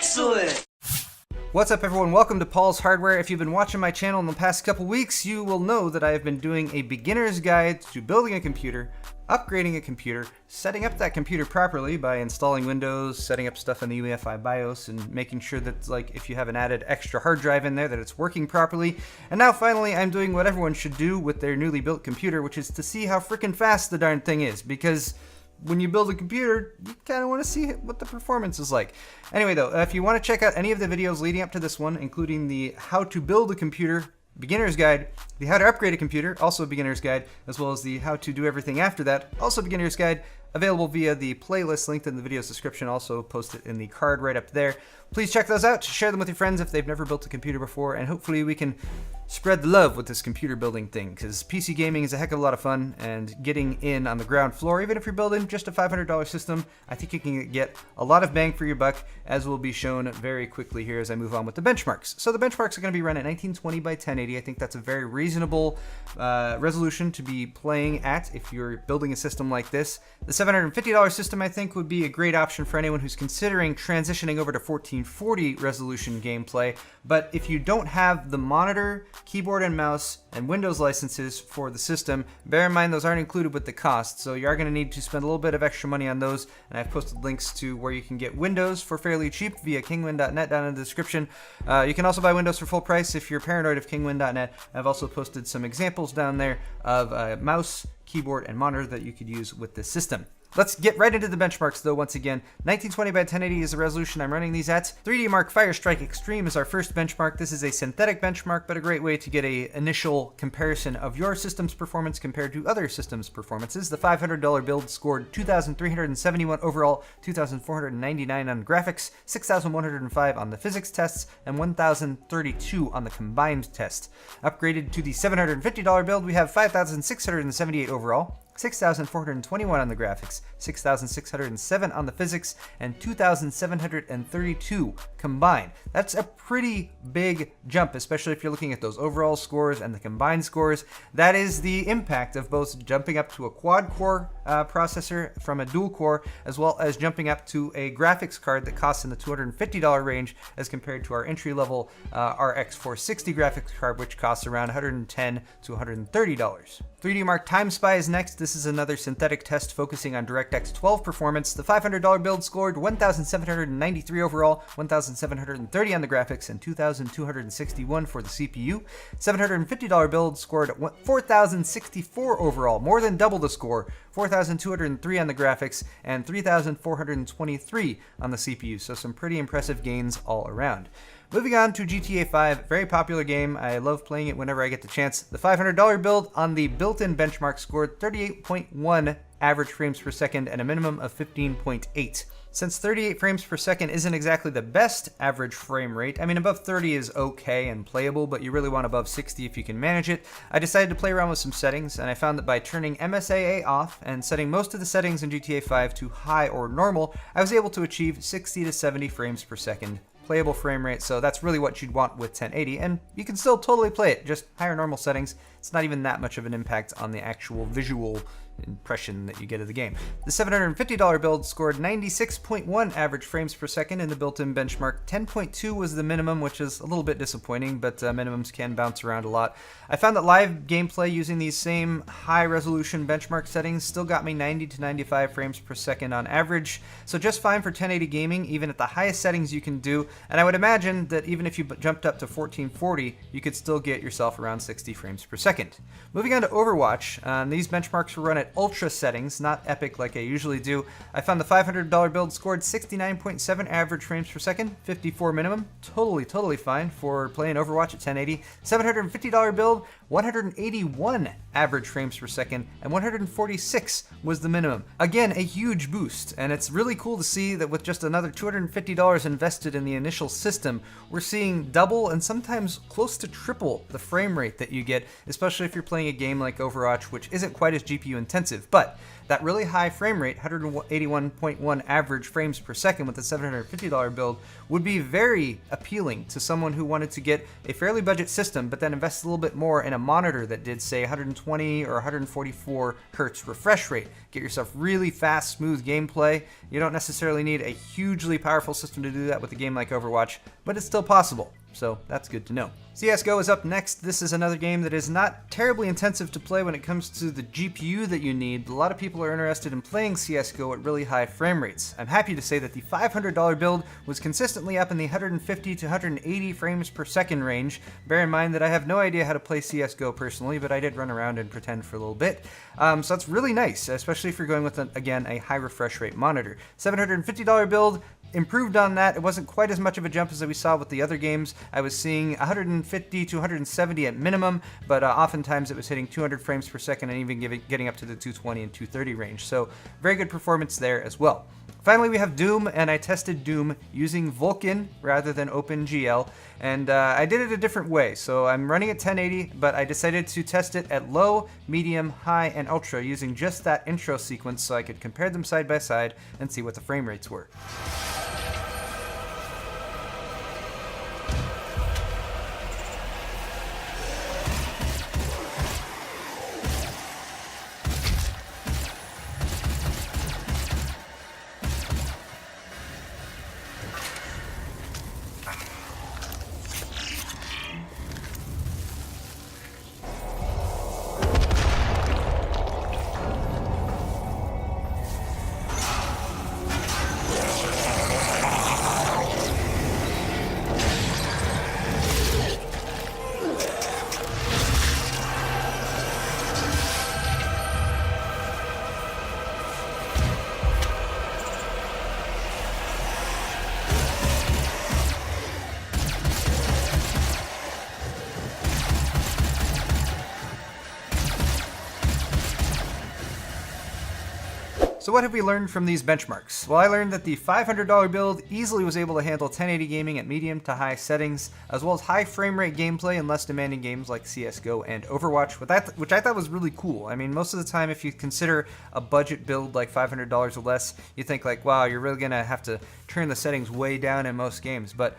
Excellent! What's up everyone, welcome to Paul's Hardware. If you've been watching my channel in the past couple weeks, you will know that I have been doing a beginner's guide to building a computer, upgrading a computer, setting up that computer properly by installing Windows, setting up stuff in the UEFI BIOS, and making sure that, like, if you have an added extra hard drive in there, that it's working properly. And now finally I'm doing what everyone should do with their newly built computer, which is to see how freaking fast the darn thing is, because when you build a computer, you kind of want to see what the performance is like. Anyway though, if you want to check out any of the videos leading up to this one, including the how to build a computer beginner's guide, the how to upgrade a computer, also a beginner's guide, as well as the how to do everything after that, also beginner's guide, available via the playlist linked in the video's description, also posted in the card right up there. Please check those out, share them with your friends if they've never built a computer before, and hopefully we can spread the love with this computer building thing, because PC gaming is a heck of a lot of fun, and getting in on the ground floor, even if you're building just a $500 system, I think you can get a lot of bang for your buck, as will be shown very quickly here as I move on with the benchmarks. So the benchmarks are going to be run at 1920 by 1080. I think that's a very reasonable resolution to be playing at if you're building a system like this. The $750 system, I think, would be a great option for anyone who's considering transitioning over to 1440 resolution gameplay, but if you don't have the monitor, keyboard and mouse, and Windows licenses for the system, bear in mind those aren't included with the cost, so you are going to need to spend a little bit of extra money on those, and I've posted links to where you can get Windows for fairly cheap via kingwin.net down in the description. You can also buy Windows for full price if you're paranoid of kingwin.net. I've also posted some examples down there of mouse, keyboard, and monitor that you could use with this system. Let's get right into the benchmarks though. Once again, 1920 by 1080 is the resolution I'm running these at. 3D Mark Firestrike Extreme is our first benchmark. This is a synthetic benchmark, but a great way to get an initial comparison of your system's performance compared to other systems' performances. The $500 build scored 2,371 overall, 2,499 on graphics, 6,105 on the physics tests, and 1,032 on the combined test. Upgraded to the $750 build, we have 5,678 overall, 6,421 on the graphics, 6,607 on the physics, and 2,732 combined. That's a pretty big jump, especially if you're looking at those overall scores and the combined scores. That is the impact of both jumping up to a quad-core processor from a dual-core, as well as jumping up to a graphics card that costs in the $250 range as compared to our entry-level RX 460 graphics card, which costs around $110 to $130. 3D Mark Time Spy is next. This is another synthetic test focusing on DirectX 12 performance. The $500 build scored 1,793 overall, 1,730 on the graphics, and 2,261 for the CPU. $750 build scored 4,064 overall, more than double the score, 4,203 on the graphics, and 3,423 on the CPU. So some pretty impressive gains all around. Moving on to GTA 5, very popular game. I love playing it whenever I get the chance. The $500 build on the built-in benchmark scored 38.1 average frames per second and a minimum of 15.8. Since 38 frames per second isn't exactly the best average frame rate, I mean above 30 is okay and playable, but you really want above 60 if you can manage it, I decided to play around with some settings, and I found that by turning MSAA off and setting most of the settings in GTA 5 to high or normal, I was able to achieve 60 to 70 frames per second playable frame rate, so that's really what you'd want with 1080, and you can still totally play it, just higher normal settings. It's not even that much of an impact on the actual visual impression that you get of the game. The $750 build scored 96.1 average frames per second in the built-in benchmark. 10.2 was the minimum, which is a little bit disappointing, but minimums can bounce around a lot. I found that live gameplay using these same high-resolution benchmark settings still got me 90 to 95 frames per second on average, so just fine for 1080 gaming, even at the highest settings you can do, and I would imagine that even if you jumped up to 1440, you could still get yourself around 60 frames per second. Moving on to Overwatch, these benchmarks were run at ultra settings, not epic like I usually do. I found the $500 build scored 69.7 average frames per second, 54 minimum, totally fine for playing Overwatch at 1080. $750 build, 181 average frames per second, and 146 was the minimum. Again, a huge boost, and it's really cool to see that with just another $250 invested in the initial system, we're seeing double and sometimes close to triple the frame rate that you get, especially if you're playing a game like Overwatch, which isn't quite as GPU intensive intensive, but that really high frame rate, 181.1 average frames per second with the $750 build, would be very appealing to someone who wanted to get a fairly budget system, but then invest a little bit more in a monitor that did, say, 120 or 144 hertz refresh rate. Get yourself really fast, smooth gameplay. You don't necessarily need a hugely powerful system to do that with a game like Overwatch, but it's still possible. So that's good to know. CSGO is up next. This is another game that is not terribly intensive to play when it comes to the GPU that you need. A lot of people are interested in playing CSGO at really high frame rates. I'm happy to say that the $500 build was consistently up in the 150 to 180 frames per second range. Bear in mind that I have no idea how to play CSGO personally, but I did run around and pretend for a little bit. So that's really nice, especially if you're going with, again, a high refresh rate monitor. $750 build, improved on that. It wasn't quite as much of a jump as we saw with the other games. I was seeing 150 to 170 at minimum, but oftentimes it was hitting 200 frames per second and even getting up to the 220 and 230 range. So very good performance there as well. Finally, we have Doom, and I tested Doom using Vulkan rather than OpenGL, and I did it a different way. So I'm running at 1080, but I decided to test it at low, medium, high, and ultra using just that intro sequence so I could compare them side by side and see what the frame rates were. So what have we learned from these benchmarks? Well, I learned that the $500 build easily was able to handle 1080 gaming at medium to high settings, as well as high frame rate gameplay in less demanding games like CSGO and Overwatch, which I thought was really cool. I mean, most of the time, if you consider a budget build like $500 or less, you think like, wow, you're really gonna have to turn the settings way down in most games, but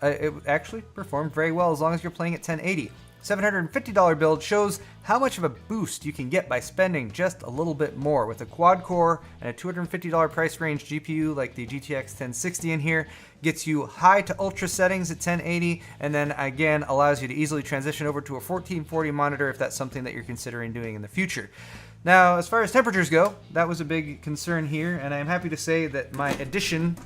it actually performed very well as long as you're playing at 1080. $750 build shows how much of a boost you can get by spending just a little bit more. With a quad core and a $250 price range GPU like the GTX 1060 in here, gets you high to ultra settings at 1080, and then again allows you to easily transition over to a 1440 monitor if that's something that you're considering doing in the future. Now, as far as temperatures go, that was a big concern here, and I'm happy to say that my addition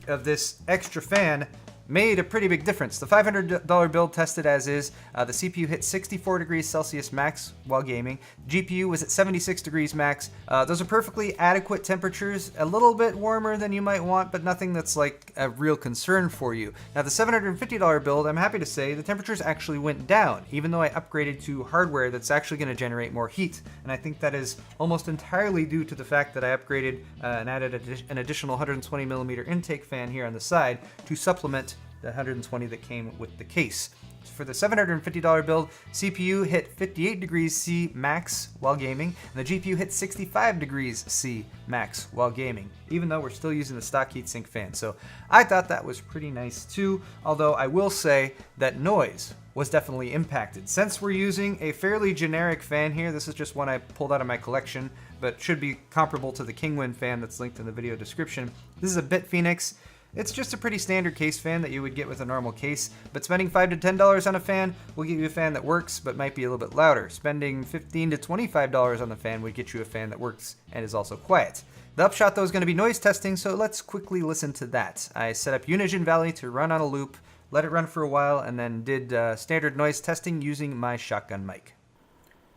of this extra fan made a pretty big difference. The $500 build tested as is. The CPU hit 64 degrees Celsius max while gaming. GPU was at 76 degrees max. Those are perfectly adequate temperatures, a little bit warmer than you might want, but nothing that's like a real concern for you. Now the $750 build, I'm happy to say the temperatures actually went down, even though I upgraded to hardware that's actually going to generate more heat. And I think that is almost entirely due to the fact that I upgraded and added an additional 120 millimeter intake fan here on the side to supplement the 120 that came with the case. For the $750 build, CPU hit 58 degrees C max while gaming, and the GPU hit 65 degrees C max while gaming, even though we're still using the stock heatsink fan. So I thought that was pretty nice too, although I will say that noise was definitely impacted. Since we're using a fairly generic fan here, this is just one I pulled out of my collection, but should be comparable to the Kingwin fan that's linked in the video description. This is a BitPhoenix. It's just a pretty standard case fan that you would get with a normal case, but spending $5 to $10 on a fan will get you a fan that works but might be a little bit louder. Spending $15 to $25 on the fan would get you a fan that works and is also quiet. The upshot though is going to be noise testing, so let's quickly listen to that. I set up Unigine Valley to run on a loop, let it run for a while, and then did standard noise testing using my shotgun mic.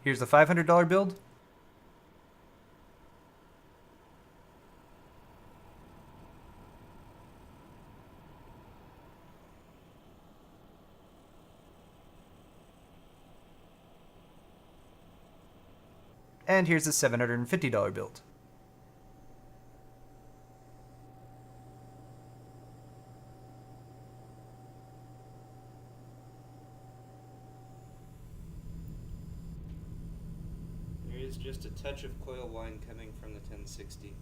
Here's the $500 build. And here's the $750 build. There is just a touch of coil whine coming from the 1060.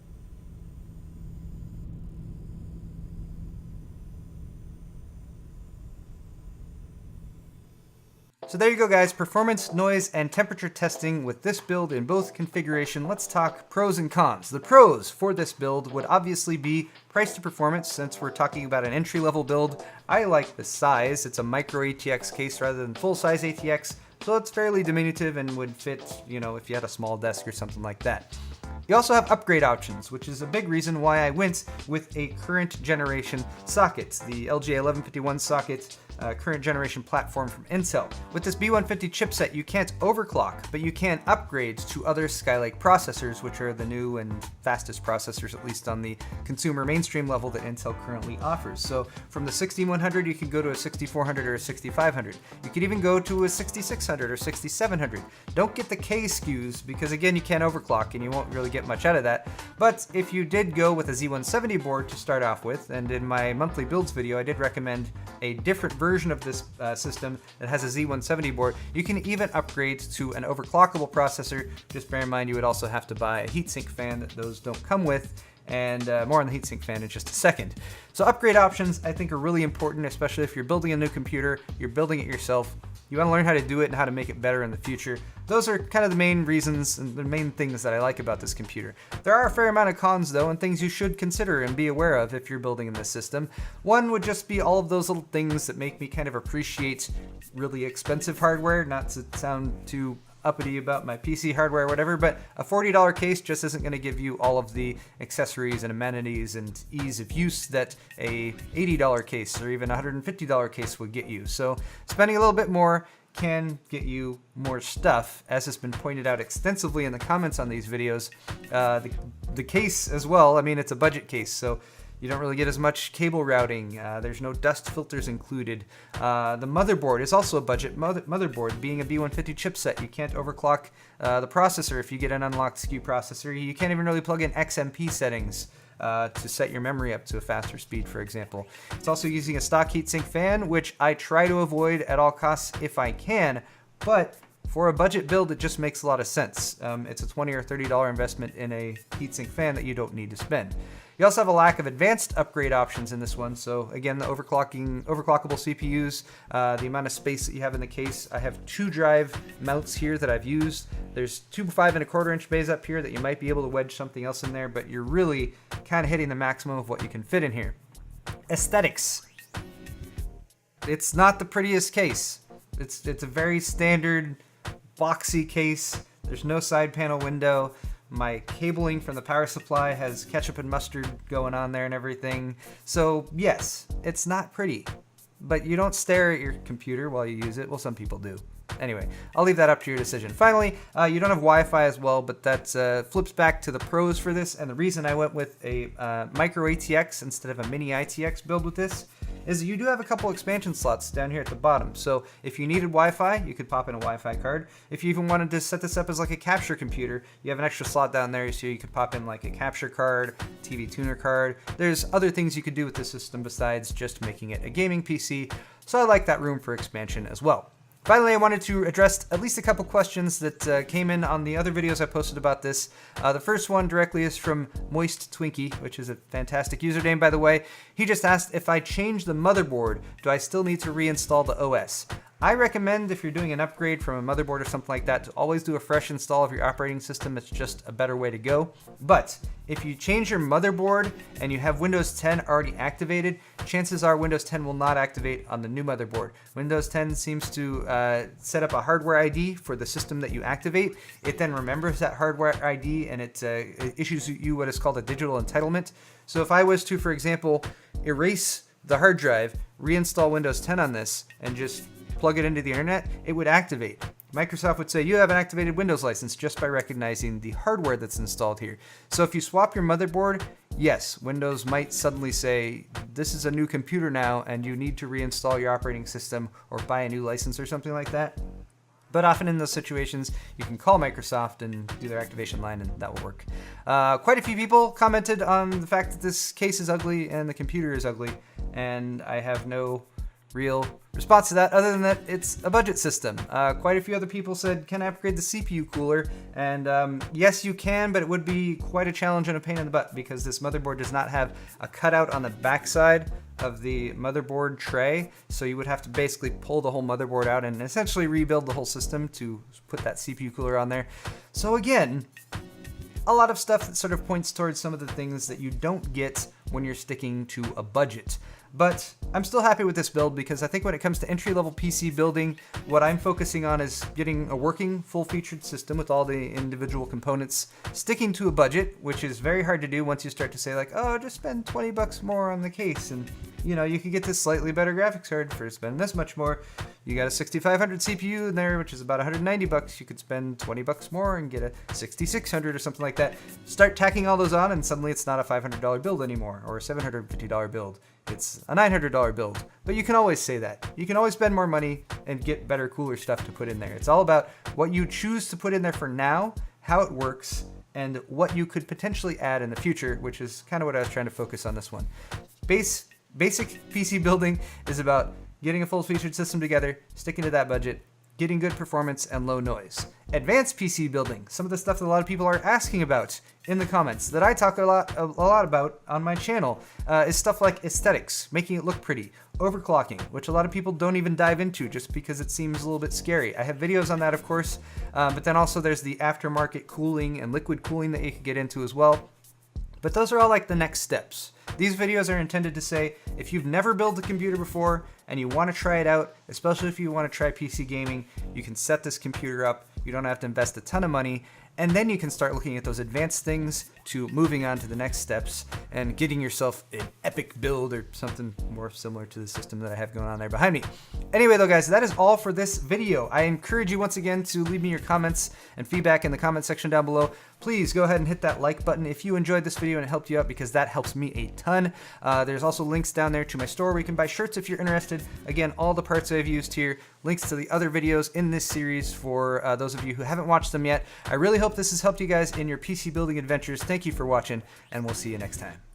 So there you go, guys. Performance, noise, and temperature testing with this build in both configuration. Let's talk pros and cons. The pros for this build would obviously be price to performance, since we're talking about an entry-level build. I like the size. It's a micro ATX case rather than full-size ATX, so it's fairly diminutive and would fit, you know, if you had a small desk or something like that. You also have upgrade options, which is a big reason why I went with a current generation socket, the LGA1151 socket, current generation platform from Intel. With this B150 chipset, you can't overclock, but you can upgrade to other Skylake processors, which are the new and fastest processors, at least on the consumer mainstream level that Intel currently offers. So from the 6100, you can go to a 6400 or a 6500. You could even go to a 6600 or 6700. Don't get the K SKUs, because again, you can't overclock and you won't really get much out of that. But if you did go with a Z170 board to start off with, and in my monthly builds video, I did recommend a different version of this system that has a Z170 board, you can even upgrade to an overclockable processor. Just bear in mind you would also have to buy a heatsink fan that those don't come with, and more on the heatsink fan in just a second. So upgrade options I think are really important, especially if you're building a new computer, you're building it yourself, you want to learn how to do it and how to make it better in the future. Those are kind of the main reasons and the main things that I like about this computer. There are a fair amount of cons though, and things you should consider and be aware of if you're building in this system. One would just be all of those little things that make me kind of appreciate really expensive hardware, not to sound too uppity about my PC hardware or whatever, but a $40 case just isn't going to give you all of the accessories and amenities and ease of use that a $80 case or even a $150 case would get you. So spending a little bit more can get you more stuff, as has been pointed out extensively in the comments on these videos. The case as well, I mean, it's a budget case, so you don't really get as much cable routing. There's no dust filters included. The motherboard is also a budget motherboard. Being a B150 chipset, you can't overclock the processor if you get an unlocked SKU processor. You can't even really plug in XMP settings to set your memory up to a faster speed, for example. It's also using a stock heatsink fan, which I try to avoid at all costs if I can, but for a budget build, it just makes a lot of sense. It's a $20 or $30 investment in a heatsink fan that you don't need to spend. You also have a lack of advanced upgrade options in this one. So again, the overclockable CPUs, the amount of space that you have in the case. I have 2 drive mounts here that I've used. There's 2 5¼ inch bays up here that you might be able to wedge something else in there, but you're really kind of hitting the maximum of what you can fit in here. Aesthetics. It's not the prettiest case. It's a very standard boxy case. There's no side panel window. My cabling from the power supply has ketchup and mustard going on there and everything. So yes, it's not pretty, but you don't stare at your computer while you use it. Well, some people do. Anyway, I'll leave that up to your decision. Finally, you don't have Wi-Fi as well, but that flips back to the pros for this. And the reason I went with a micro ATX instead of a mini ITX build with this is you do have a couple expansion slots down here at the bottom. So if you needed Wi-Fi, you could pop in a Wi-Fi card. If you even wanted to set this up as like a capture computer, you have an extra slot down there, so you could pop in like a capture card, TV tuner card. There's other things you could do with this system besides just making it a gaming PC. So I like that room for expansion as well. Finally, I wanted to address at least a couple questions that came in on the other videos I posted about this. The first one directly is from Moist Twinkie, which is a fantastic username, by the way. He just asked, if I change the motherboard, do I still need to reinstall the OS? I recommend, if you're doing an upgrade from a motherboard or something like that, to always do a fresh install of your operating system. It's just a better way to go. But if you change your motherboard and you have Windows 10 already activated, chances are Windows 10 will not activate on the new motherboard. Windows 10 seems to set up a hardware ID for the system that you activate. It then remembers that hardware ID and it issues you what is called a digital entitlement. So if I was to, for example, erase the hard drive, reinstall Windows 10 on this, and just plug it into the internet, it would activate. Microsoft would say you have an activated Windows license just by recognizing the hardware that's installed here. So if you swap your motherboard, yes, Windows might suddenly say this is a new computer now and you need to reinstall your operating system or buy a new license or something like that. But often in those situations, you can call Microsoft and do their activation line, and that will work. Quite a few people commented on the fact that this case is ugly and the computer is ugly, and I have no real response to that, other than that it's a budget system. Quite a few other people said, can I upgrade the CPU cooler? And yes, you can, but it would be quite a challenge and a pain in the butt because this motherboard does not have a cutout on the backside of the motherboard tray. So you would have to basically pull the whole motherboard out and essentially rebuild the whole system to put that CPU cooler on there. So again, a lot of stuff that sort of points towards some of the things that you don't get when you're sticking to a budget. But I'm still happy with this build because I think when it comes to entry-level PC building, what I'm focusing on is getting a working, full-featured system with all the individual components, sticking to a budget, which is very hard to do once you start to say like, oh, just spend 20 bucks more on the case, and you know, you can get this slightly better graphics card for spending this much more. You got a 6500 CPU in there, which is about 190 bucks. You could spend 20 bucks more and get a 6600 or something like that. Start tacking all those on, and suddenly it's not a $500 build anymore, or a $750 build. It's a $900 build, but you can always say that. You can always spend more money and get better, cooler stuff to put in there. It's all about what you choose to put in there for now, how it works, and what you could potentially add in the future, which is kind of what I was trying to focus on this one. Basic PC building is about getting a full-featured system together, sticking to that budget, getting good performance and low noise. Advanced PC building, some of the stuff that a lot of people are asking about in the comments that I talk a lot about on my channel, is stuff like aesthetics, making it look pretty, overclocking, which a lot of people don't even dive into just because it seems a little bit scary. I have videos on that, of course, but then also there's the aftermarket cooling and liquid cooling that you could get into as well. But those are all like the next steps. These videos are intended to say, if you've never built a computer before and you want to try it out, especially if you want to try PC gaming, you can set this computer up. You don't have to invest a ton of money. And then you can start looking at those advanced things to moving on to the next steps and getting yourself an epic build or something more similar to the system that I have going on there behind me. Anyway though guys, that is all for this video. I encourage you once again to leave me your comments and feedback in the comment section down below. Please go ahead and hit that like button if you enjoyed this video and it helped you out, because that helps me a ton. There's also links down there to my store where you can buy shirts if you're interested. Again, all the parts I've used here, links to the other videos in this series for those of you who haven't watched them yet. I really hope this has helped you guys in your PC building adventures. Thank you for watching, and we'll see you next time.